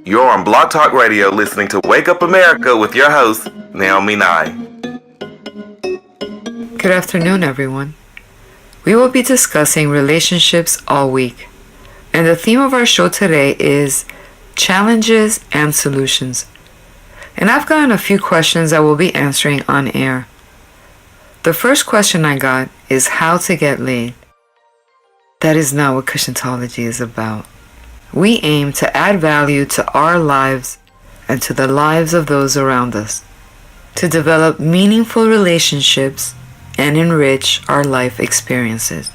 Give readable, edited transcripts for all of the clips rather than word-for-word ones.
You're on Blog Talk Radio listening to Wake Up America with your host, Naomi Nye. Good afternoon, everyone. We will be discussing relationships all week. And the theme of our show today is challenges and solutions. And I've gotten a few questions that we'll be answering on air. The first question I got is how to get laid. That is not what Cushiontology is about. We aim to add value to our lives and to the lives of those around us, to develop meaningful relationships and enrich our life experiences.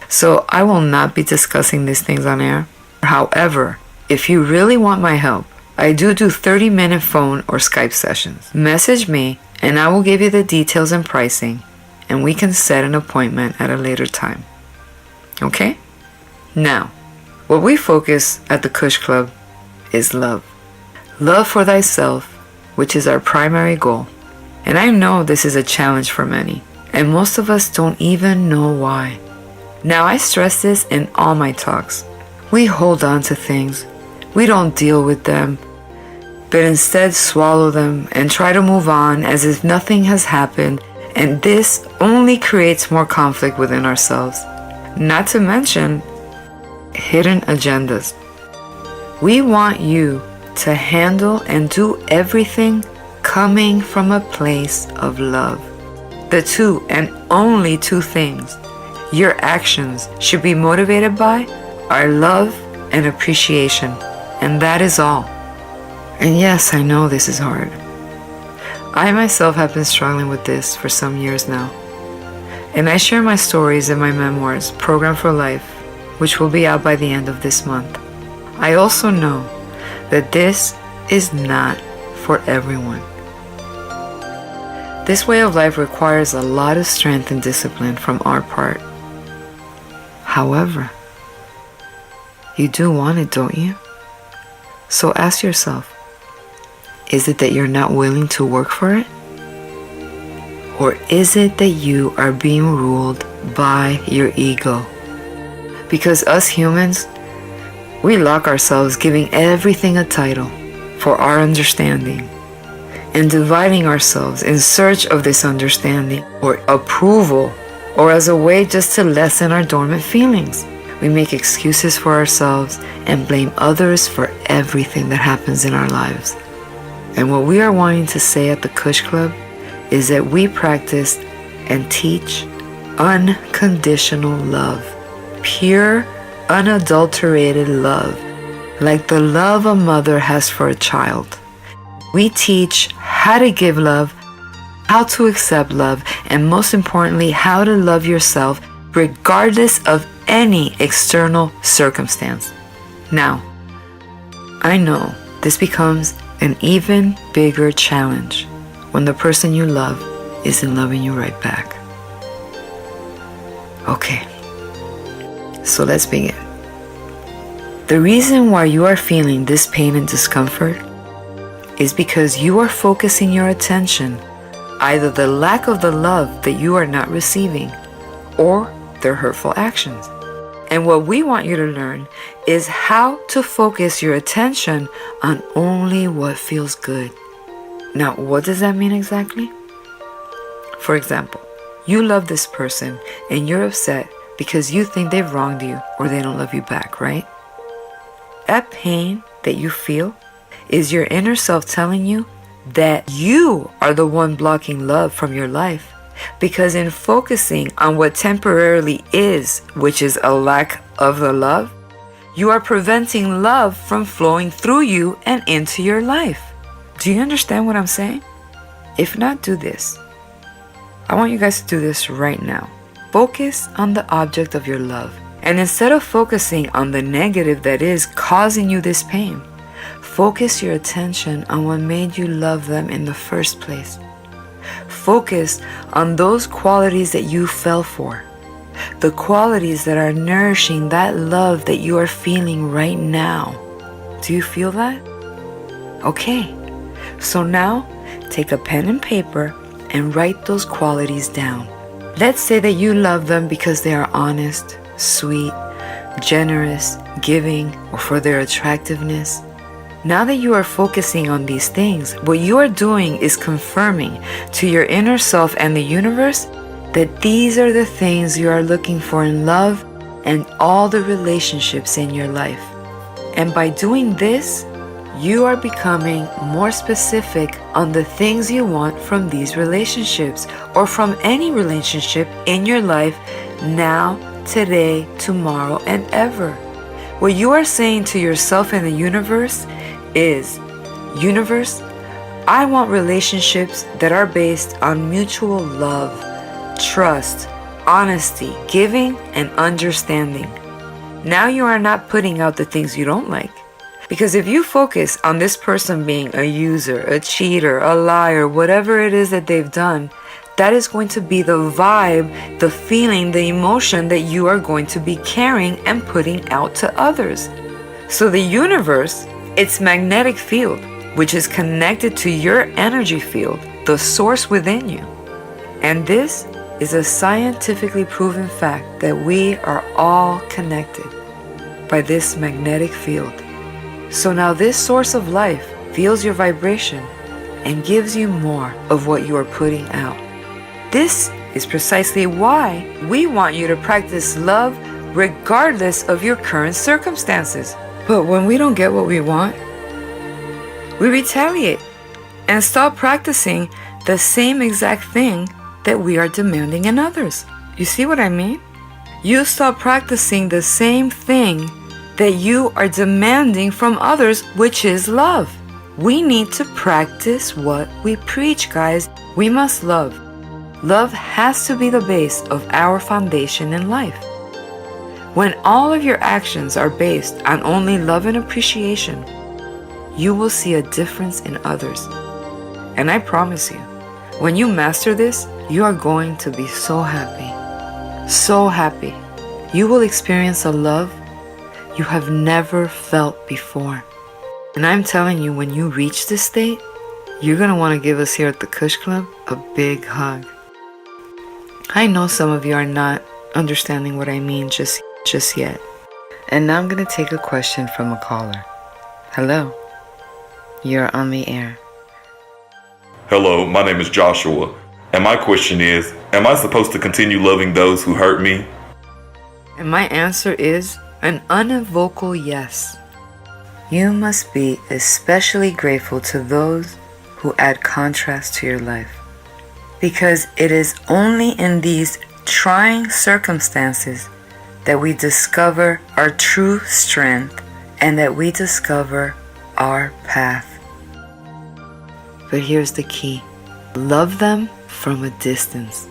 So I will not be discussing these things on air. However, if you really want my help, I do 30-minute phone or Skype sessions. Message me and I will give you the details and pricing, and we can set an appointment at a later time. Okay? Now, what we focus at the Cush Club is love. Love for thyself, which is our primary goal. And I know this is a challenge for many, and most of us don't even know why. Now, I stress this in all my talks. We hold on to things. We don't deal with them, but instead swallow them and try to move on as if nothing has happened, and this only creates more conflict within ourselves. Not to mention hidden agendas. We want you to handle and do everything coming from a place of love. The two and only two things your actions should be motivated by are love and appreciation, and that is all. And yes, I know this is hard. I myself have been struggling with this for some years now. And I share my stories in my memoirs, Program for Life, which will be out by the end of this month. I also know that this is not for everyone. This way of life requires a lot of strength and discipline from our part. However, you do want it, don't you? So ask yourself, is it that you're not willing to work for it? Or is it that you are being ruled by your ego? Because us humans, we lock ourselves giving everything a title for our understanding and dividing ourselves in search of this understanding or approval, or as a way just to lessen our dormant feelings. We make excuses for ourselves and blame others for everything that happens in our lives. And what we are wanting to say at the Cush Club is that we practice and teach unconditional love, pure, unadulterated love, like the love a mother has for a child. We teach how to give love, how to accept love, and most importantly, how to love yourself regardless of any external circumstance. Now, I know this becomes an even bigger challenge when the person you love isn't loving you right back. Okay, so let's begin. The reason why you are feeling this pain and discomfort is because you are focusing your attention either the lack of the love that you are not receiving or their hurtful actions. And what we want you to learn is how to focus your attention on only what feels good. Now, what does that mean exactly? For example, you love this person and you're upset because you think they've wronged you or they don't love you back, right? That pain that you feel is your inner self telling you that you are the one blocking love from your life, because in focusing on what temporarily is, which is a lack of the love, you are preventing love from flowing through you and into your life. Do you understand what I'm saying? If not, do this. I want you guys to do this right now. Focus on the object of your love. And instead of focusing on the negative that is causing you this pain, focus your attention on what made you love them in the first place. Focus on those qualities that you fell for. The qualities that are nourishing that love that you are feeling right now. Do you feel that? Okay. So now, take a pen and paper and write those qualities down. Let's say that you love them because they are honest, sweet, generous, giving, or for their attractiveness. Now that you are focusing on these things, what you are doing is confirming to your inner self and the universe that these are the things you are looking for in love and all the relationships in your life. And by doing this, you are becoming more specific on the things you want from these relationships or from any relationship in your life now, today, tomorrow, and ever. What you are saying to yourself and the universe is, universe, I want relationships that are based on mutual love, trust, honesty, giving, and understanding. Now you are not putting out the things you don't like. Because if you focus on this person being a user, a cheater, a liar, whatever it is that they've done, that is going to be the vibe, the feeling, the emotion that you are going to be carrying and putting out to others. So the universe, its magnetic field, which is connected to your energy field, the source within you. And this is a scientifically proven fact that we are all connected by this magnetic field. So now this source of life feels your vibration and gives you more of what you are putting out. This is precisely why we want you to practice love regardless of your current circumstances. But when we don't get what we want, we retaliate and stop practicing the same exact thing that we are demanding in others. You see what I mean? You stop practicing the same thing that you are demanding from others, which is love. We need to practice what we preach, guys. We must love. Love has to be the base of our foundation in life. When all of your actions are based on only love and appreciation, you will see a difference in others. And I promise you, when you master this, you are going to be so happy. So happy. You will experience a love you have never felt before. And I'm telling you, when you reach this state, you're going to want to give us here at the Kush Club a big hug. I know some of you are not understanding what I mean just yet. And now I'm going to take a question from a caller. Hello. You're on the air. Hello, my name is Joshua, and my question is, am I supposed to continue loving those who hurt me? And my answer is an unequivocal yes. You must be especially grateful to those who add contrast to your life, because it is only in these trying circumstances that we discover our true strength and that we discover our path. But here's the key. Love them from a distance.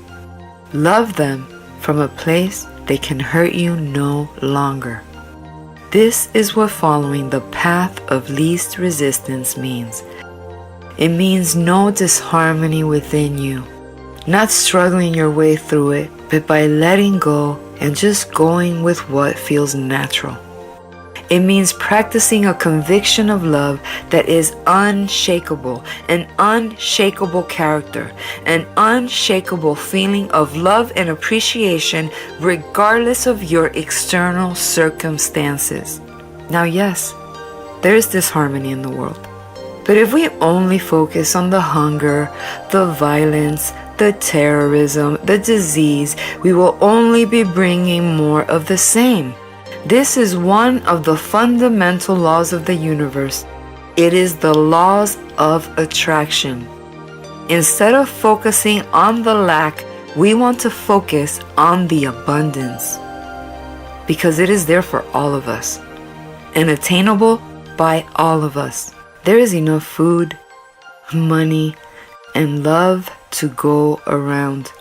Love them from a place they can hurt you no longer. This is what following the path of least resistance means. It means no disharmony within you, not struggling your way through it, but by letting go and just going with what feels natural. It means practicing a conviction of love that is unshakable, an unshakable character, an unshakable feeling of love and appreciation regardless of your external circumstances. Now, yes, there is disharmony in the world. But if we only focus on the hunger, the violence, the terrorism, the disease, we will only be bringing more of the same. This is one of the fundamental laws of the universe. It is the laws of attraction. Instead of focusing on the lack, we want to focus on the abundance, because it is there for all of us and attainable by all of us. There is enough food, money, and love to go around.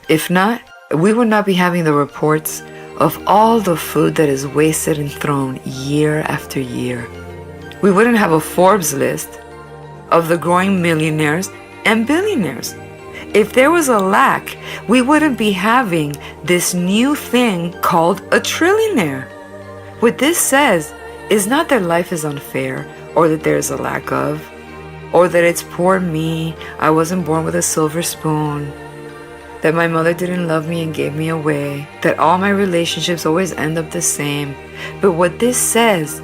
If not, we would not be having the reports of all the food that is wasted and thrown year after year. We wouldn't have a Forbes list of the growing millionaires and billionaires. If there was a lack, we wouldn't be having this new thing called a trillionaire. What this says is not that life is unfair or that there's a lack of, or that it's poor me, I wasn't born with a silver spoon, that my mother didn't love me and gave me away, that all my relationships always end up the same. But what this says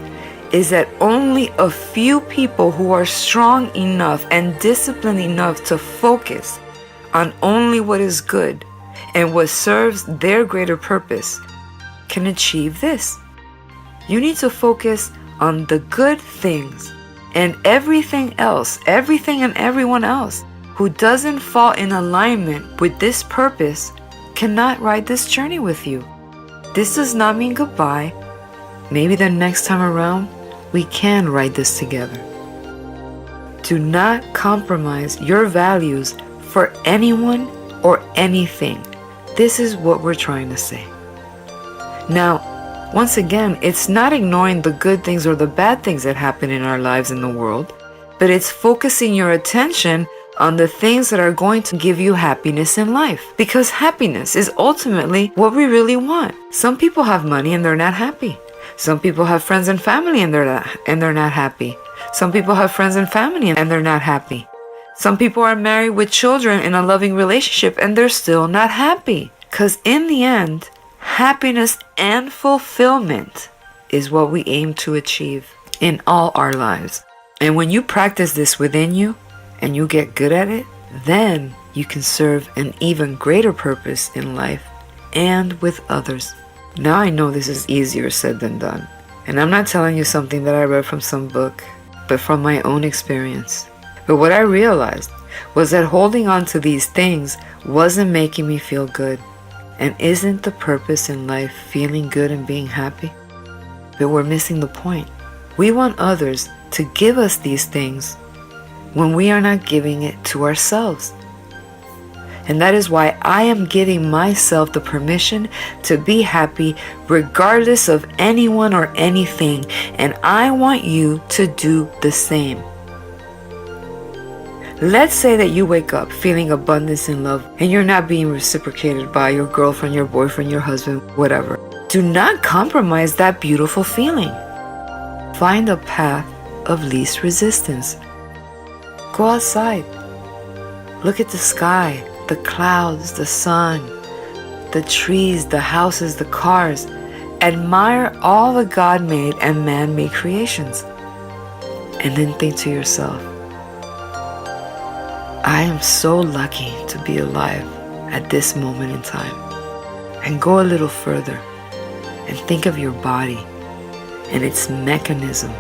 is that only a few people who are strong enough and disciplined enough to focus on only what is good and what serves their greater purpose can achieve this. You need to focus on the good things, and everything else, everything and everyone else who doesn't fall in alignment with this purpose cannot ride this journey with you. This does not mean goodbye. Maybe the next time around, we can ride this together. Do not compromise your values for anyone or anything. This is what we're trying to say. Now, once again, it's not ignoring the good things or the bad things that happen in our lives in the world, but it's focusing your attention on the things that are going to give you happiness in life. Because happiness is ultimately what we really want. Some people have money and they're not happy. Some people have friends and family and they're not happy. Some people have friends and family and they're not happy. Some people are married with children in a loving relationship and they're still not happy. Because in the end, happiness and fulfillment is what we aim to achieve in all our lives. And when you practice this within you and you get good at it, then you can serve an even greater purpose in life and with others. Now I know this is easier said than done. And I'm not telling you something that I read from some book, but from my own experience. But what I realized was that holding on to these things wasn't making me feel good. And isn't the purpose in life feeling good and being happy? But we're missing the point. We want others to give us these things when we are not giving it to ourselves. And that is why I am giving myself the permission to be happy regardless of anyone or anything. And I want you to do the same. Let's say that you wake up feeling abundance in love and you're not being reciprocated by your girlfriend, your boyfriend, your husband, whatever. Do not compromise that beautiful feeling. Find a path of least resistance. Go outside. Look at the sky, the clouds, the sun, the trees, the houses, the cars. Admire all the God-made and man-made creations. And then think to yourself, I am so lucky to be alive at this moment in time. And go a little further and think of your body and its mechanism.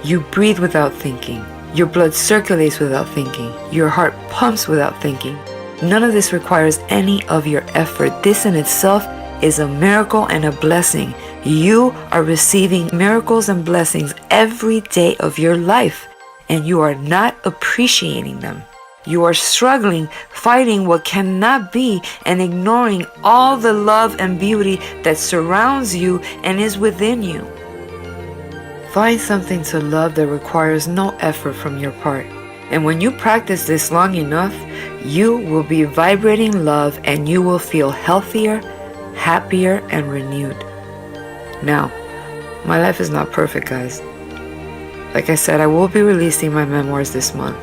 You breathe without thinking. Your blood circulates without thinking. Your heart pumps without thinking. None of this requires any of your effort. This in itself is a miracle and a blessing. You are receiving miracles and blessings every day of your life, and you are not appreciating them. You are struggling, fighting what cannot be, and ignoring all the love and beauty that surrounds you and is within you. Find something to love that requires no effort from your part. And when you practice this long enough, you will be vibrating love and you will feel healthier, happier, and renewed. Now, my life is not perfect, guys. Like I said, I will be releasing my memoirs this month.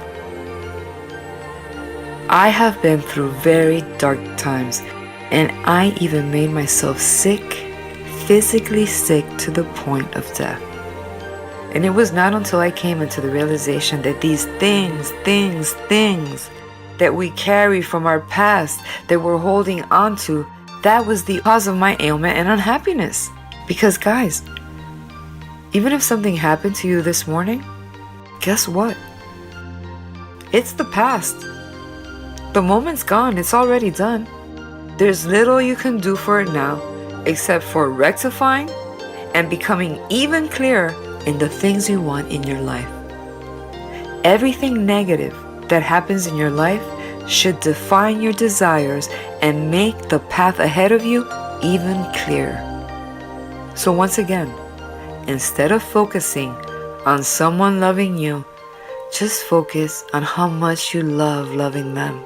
I have been through very dark times, and I even made myself sick, physically sick to the point of death. And it was not until I came into the realization that these things that we carry from our past, that we're holding on to, that was the cause of my ailment and unhappiness. Because guys, even if something happened to you this morning, guess what? It's the past. The moment's gone. It's already done. There's little you can do for it now except for rectifying and becoming even clearer in the things you want in your life. Everything negative that happens in your life should define your desires and make the path ahead of you even clearer. So once again, instead of focusing on someone loving you, just focus on how much you love loving them.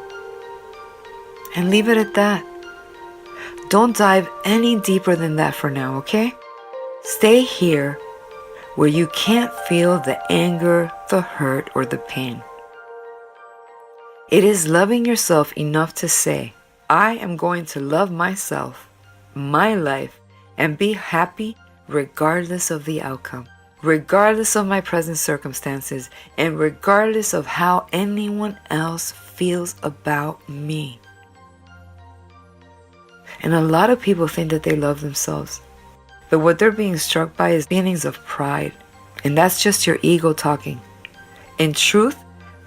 And leave it at that. Don't dive any deeper than that for now, okay? Stay here where you can't feel the anger, the hurt, or the pain. It is loving yourself enough to say, I am going to love myself, my life, and be happy regardless of the outcome. regardless of my present circumstances and regardless of how anyone else feels about me. And a lot of people think that they love themselves, but what they're being struck by is feelings of pride, and that's just your ego talking. In truth,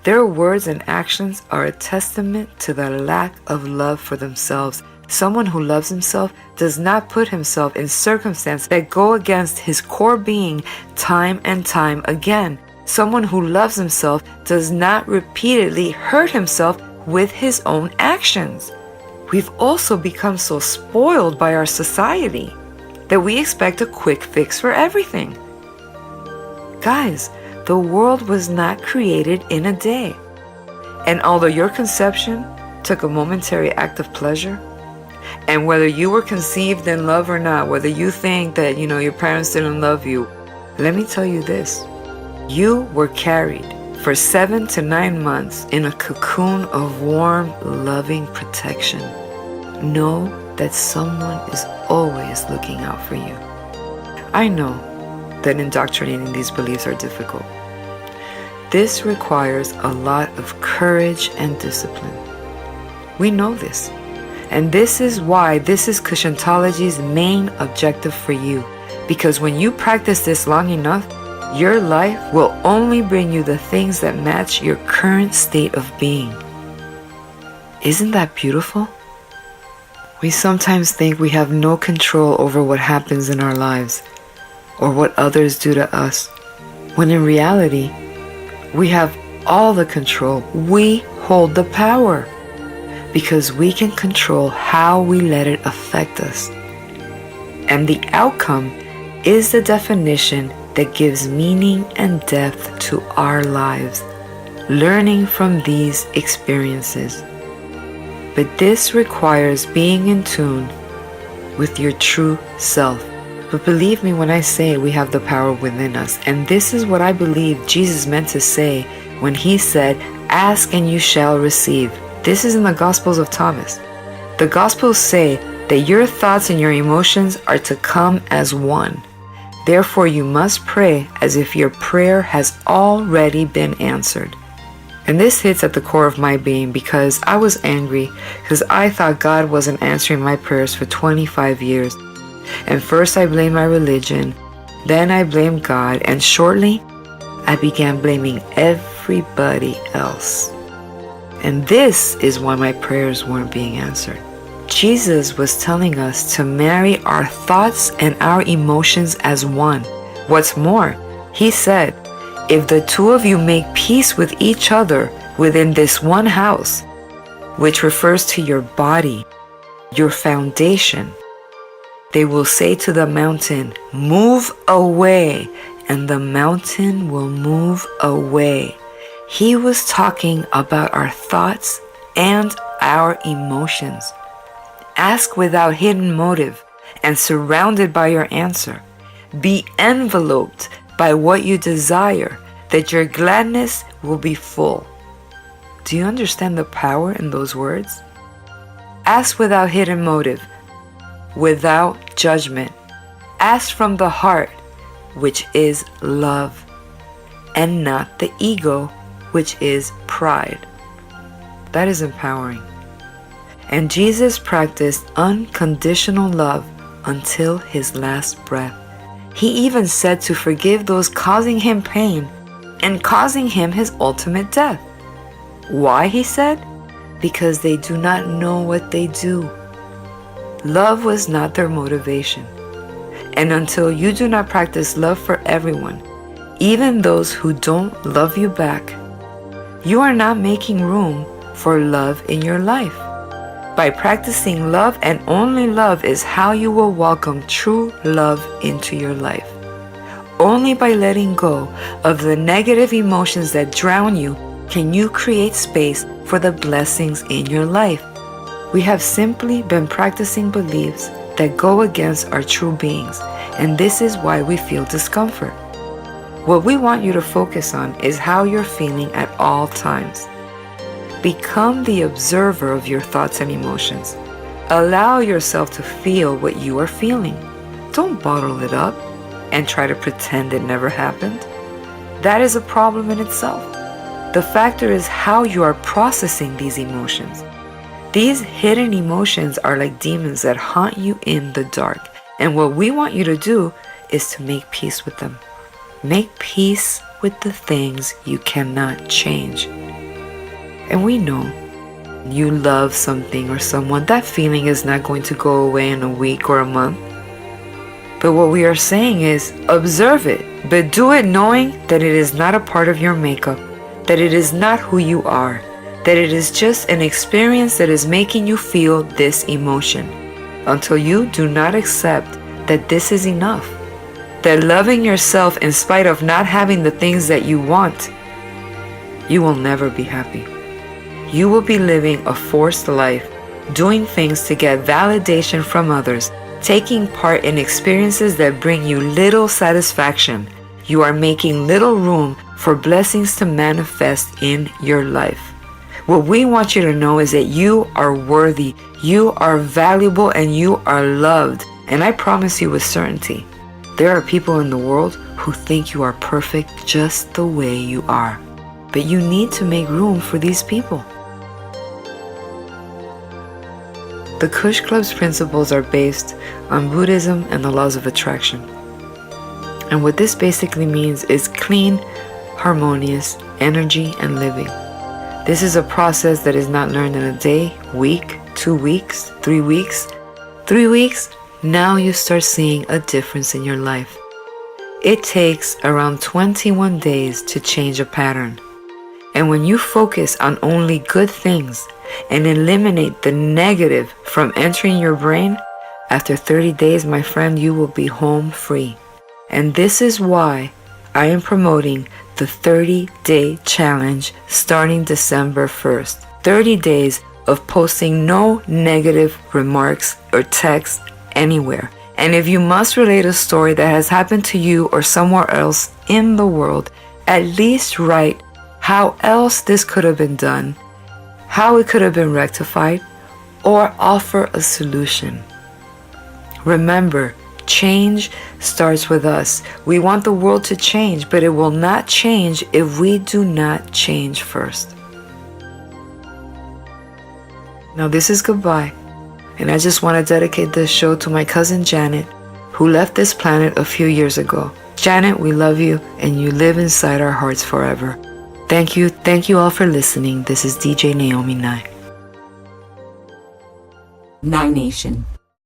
their words and actions are a testament to the lack of love for themselves. Someone who loves himself does not put himself in circumstances that go against his core being time and time again. Someone who loves himself does not repeatedly hurt himself with his own actions. We've also become so spoiled by our society that we expect a quick fix for everything. Guys, the world was not created in a day. And although your conception took a momentary act of pleasure, and whether you were conceived in love or not, whether you think that, your parents didn't love you, let me tell you this. You were carried for 7 to 9 months in a cocoon of warm, loving protection. Know that someone is always looking out for you. I know that indoctrinating these beliefs are difficult. This requires a lot of courage and discipline. We know this. And this is why this is Kushanthology's main objective for you. Because when you practice this long enough, your life will only bring you the things that match your current state of being. Isn't that beautiful? We sometimes think we have no control over what happens in our lives or what others do to us, when in reality, we have all the control. We hold the power because we can control how we let it affect us. And the outcome is the definition that gives meaning and depth to our lives, learning from these experiences. But this requires being in tune with your true self. But believe me when I say we have the power within us. And this is what I believe Jesus meant to say when he said, "Ask and you shall receive." This is in the Gospels of Thomas. The Gospels say that your thoughts and your emotions are to come as one. Therefore, you must pray as if your prayer has already been answered. And this hits at the core of my being because I was angry because I thought God wasn't answering my prayers for 25 years. And first I blamed my religion, then I blamed God, and shortly I began blaming everybody else. And this is why my prayers weren't being answered. Jesus was telling us to marry our thoughts and our emotions as one. What's more, he said, if the two of you make peace with each other within this one house, which refers to your body, your foundation, they will say to the mountain, "Move away," and the mountain will move away. He was talking about our thoughts and our emotions. Ask without hidden motive and surrounded by your answer. Be enveloped by what you desire, that your gladness will be full. Do you understand the power in those words? Ask without hidden motive, without judgment. Ask from the heart, which is love, and not the ego, which is pride. That is empowering. And Jesus practiced unconditional love until his last breath. He even said to forgive those causing him pain and causing him his ultimate death. Why, he said? Because they do not know what they do. Love was not their motivation. And until you do not practice love for everyone, even those who don't love you back, you are not making room for love in your life. By practicing love and only love is how you will welcome true love into your life. Only by letting go of the negative emotions that drown you can you create space for the blessings in your life. We have simply been practicing beliefs that go against our true beings, and this is why we feel discomfort. What we want you to focus on is how you're feeling at all times. Become the observer of your thoughts and emotions. Allow yourself to feel what you are feeling. Don't bottle it up. and try to pretend it never happened, that is a problem in itself. The factor is how you are processing these emotions. These hidden emotions are like demons that haunt you in the dark. And what we want you to do is to make peace with them. Make peace with the things you cannot change. And we know you love something or someone, that feeling is not going to go away in a week or a month. But what we are saying is observe it, but do it knowing that it is not a part of your makeup, that it is not who you are, that it is just an experience that is making you feel this emotion, until you do not accept that this is enough, that loving yourself in spite of not having the things that you want, you will never be happy. You will be living a forced life, doing things to get validation from others, taking part in experiences that bring you little satisfaction. You are making little room for blessings to manifest in your life. What we want you to know is that you are worthy, you are valuable, and you are loved. And I promise you with certainty, there are people in the world who think you are perfect just the way you are. But you need to make room for these people. The Kush Club's principles are based on Buddhism and the laws of attraction. And what this basically means is clean, harmonious energy and living. This is a process that is not learned in a day, week, 2 weeks, 3 weeks. 3 weeks, now you start seeing a difference in your life. It takes around 21 days to change a pattern. And when you focus on only good things and eliminate the negative from entering your brain, after 30 days, my friend, you will be home free. And this is why I am promoting the 30-day challenge starting December 1st. 30 days of posting no negative remarks or text anywhere. And if you must relate a story that has happened to you or somewhere else in the world, at least write how else this could have been done, how it could have been rectified, or offer a solution. Remember, change starts with us. We want the world to change, but it will not change if we do not change first. Now this is goodbye, and I just want to dedicate this show to my cousin Janet, who left this planet a few years ago. Janet, we love you, and you live inside our hearts forever. Thank you all for listening. This is DJ Naomi Nye. Nye Nation.